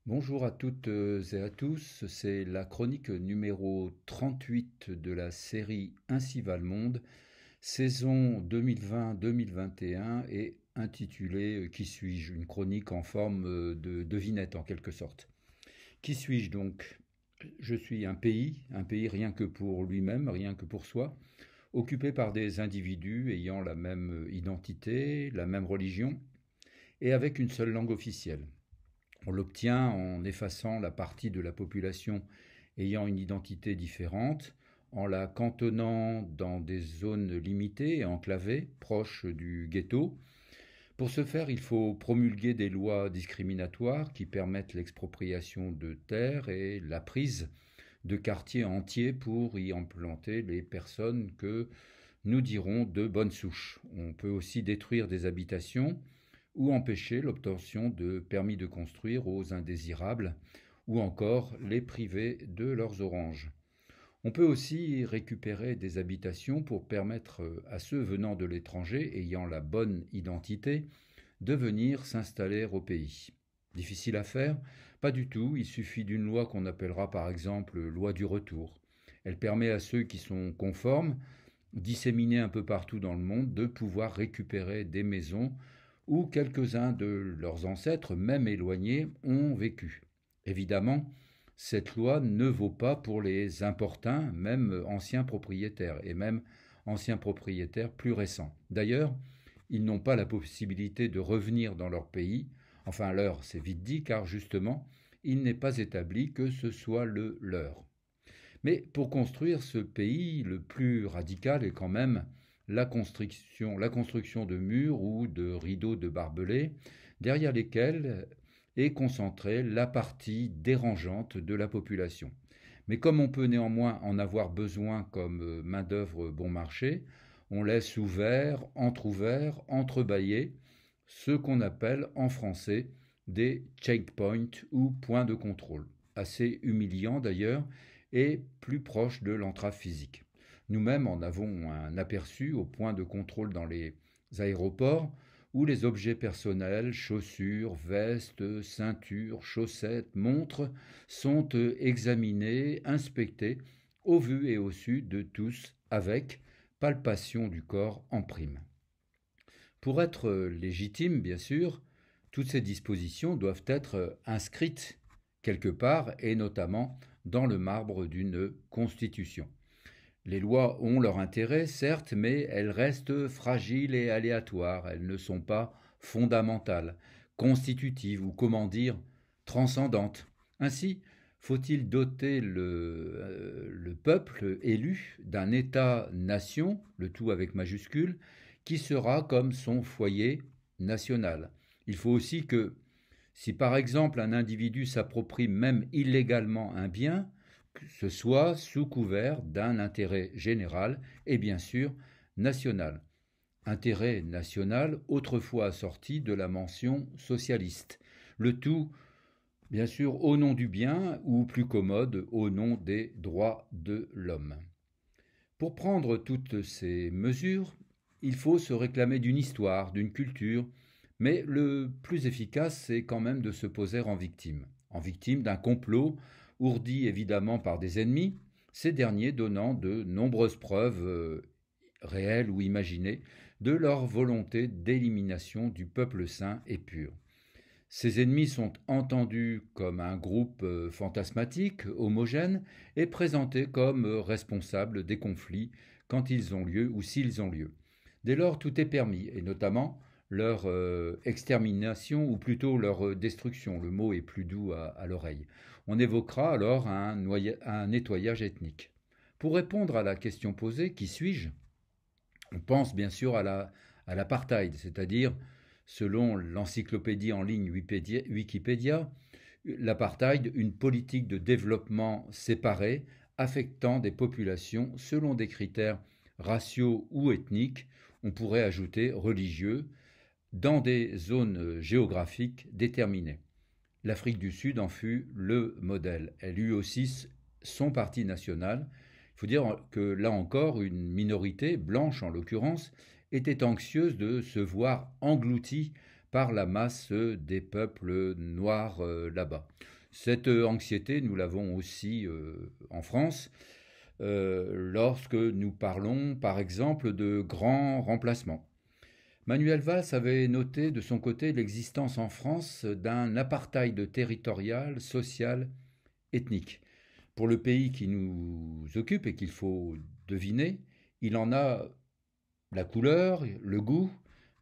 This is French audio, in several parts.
Bonjour à toutes et à tous, c'est la chronique numéro 38 de la série Ainsi va le monde, saison 2020-2021 et intitulée Qui suis-je? Une chronique en forme de devinette en quelque sorte. Qui suis-je donc? Je suis un pays rien que pour lui-même, rien que pour soi, occupé par des individus ayant la même identité, la même religion et avec une seule langue officielle. On l'obtient en effaçant la partie de la population ayant une identité différente, en la cantonnant dans des zones limitées et enclavées, proches du ghetto. Pour ce faire, il faut promulguer des lois discriminatoires qui permettent l'expropriation de terres et la prise de quartiers entiers pour y implanter les personnes que nous dirons de bonne souche. On peut aussi détruire des habitations ou empêcher l'obtention de permis de construire aux indésirables, ou encore les priver de leurs oranges. On peut aussi récupérer des habitations pour permettre à ceux venant de l'étranger ayant la bonne identité de venir s'installer au pays. Difficile à faire? Pas du tout, il suffit d'une loi qu'on appellera par exemple loi du retour. Elle permet à ceux qui sont conformes, disséminés un peu partout dans le monde, de pouvoir récupérer des maisons où quelques-uns de leurs ancêtres, même éloignés, ont vécu. Évidemment, cette loi ne vaut pas pour les importuns, même anciens propriétaires, et même anciens propriétaires plus récents. D'ailleurs, ils n'ont pas la possibilité de revenir dans leur pays, enfin leur, c'est vite dit, car justement, il n'est pas établi que ce soit le leur. Mais pour construire ce pays, le plus radical est quand même la construction de murs ou de rideaux de barbelés, derrière lesquels est concentrée la partie dérangeante de la population. Mais comme on peut néanmoins en avoir besoin comme main-d'œuvre bon marché, on laisse ouverts, entr'ouverts, entrebâillés, ce qu'on appelle en français des checkpoints ou points de contrôle. Assez humiliant d'ailleurs et plus proche de l'entrave physique. Nous-mêmes en avons un aperçu au point de contrôle dans les aéroports où les objets personnels, chaussures, vestes, ceintures, chaussettes, montres sont examinés, inspectés au vu et au su de tous avec palpation du corps en prime. Pour être légitimes, bien sûr, toutes ces dispositions doivent être inscrites quelque part et notamment dans le marbre d'une constitution. Les lois ont leur intérêt, certes, mais elles restent fragiles et aléatoires. Elles ne sont pas fondamentales, constitutives ou, comment dire, transcendantes. Ainsi, faut-il doter le peuple élu d'un État-nation, le tout avec majuscule, qui sera comme son foyer national. Il faut aussi que, si par exemple un individu s'approprie même illégalement un bien, que ce soit sous couvert d'un intérêt général et bien sûr national. Intérêt national autrefois assorti de la mention socialiste. Le tout, bien sûr, au nom du bien ou plus commode, au nom des droits de l'homme. Pour prendre toutes ces mesures, il faut se réclamer d'une histoire, d'une culture, mais le plus efficace, c'est quand même de se poser en victime d'un complot ourdi évidemment par des ennemis, ces derniers donnant de nombreuses preuves réelles ou imaginées de leur volonté d'élimination du peuple saint et pur. Ces ennemis sont entendus comme un groupe fantasmatique, homogène, et présentés comme responsables des conflits quand ils ont lieu ou s'ils ont lieu. Dès lors, tout est permis, et notamment leur extermination ou plutôt leur destruction. Le mot est plus doux à l'oreille. On évoquera alors un nettoyage ethnique. Pour répondre à la question posée, qui suis-je? On pense bien sûr à l'apartheid, c'est-à-dire, selon l'encyclopédie en ligne Wikipédia, l'apartheid, une politique de développement séparée affectant des populations selon des critères raciaux ou ethniques, on pourrait ajouter religieux, dans des zones géographiques déterminées. L'Afrique du Sud en fut le modèle. Elle eut aussi son parti national. Il faut dire que là encore, une minorité, blanche en l'occurrence, était anxieuse de se voir engloutie par la masse des peuples noirs là-bas. Cette anxiété, nous l'avons aussi en France, lorsque nous parlons par exemple de grands remplacements. Manuel Valls avait noté de son côté l'existence en France d'un apartheid territorial, social, ethnique. Pour le pays qui nous occupe et qu'il faut deviner, il en a la couleur, le goût,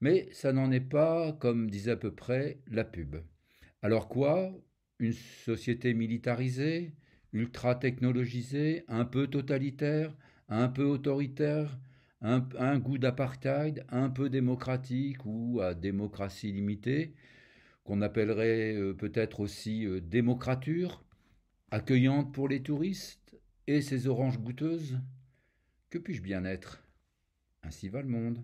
mais ça n'en est pas, comme disait à peu près, la pub. Alors quoi? Une société militarisée, ultra technologisée, un peu totalitaire, un peu autoritaire, un goût d'apartheid, un peu démocratique ou à démocratie limitée, qu'on appellerait peut-être aussi démocrature, accueillante pour les touristes et ses oranges goûteuses. Que puis-je bien être? Ainsi va le monde.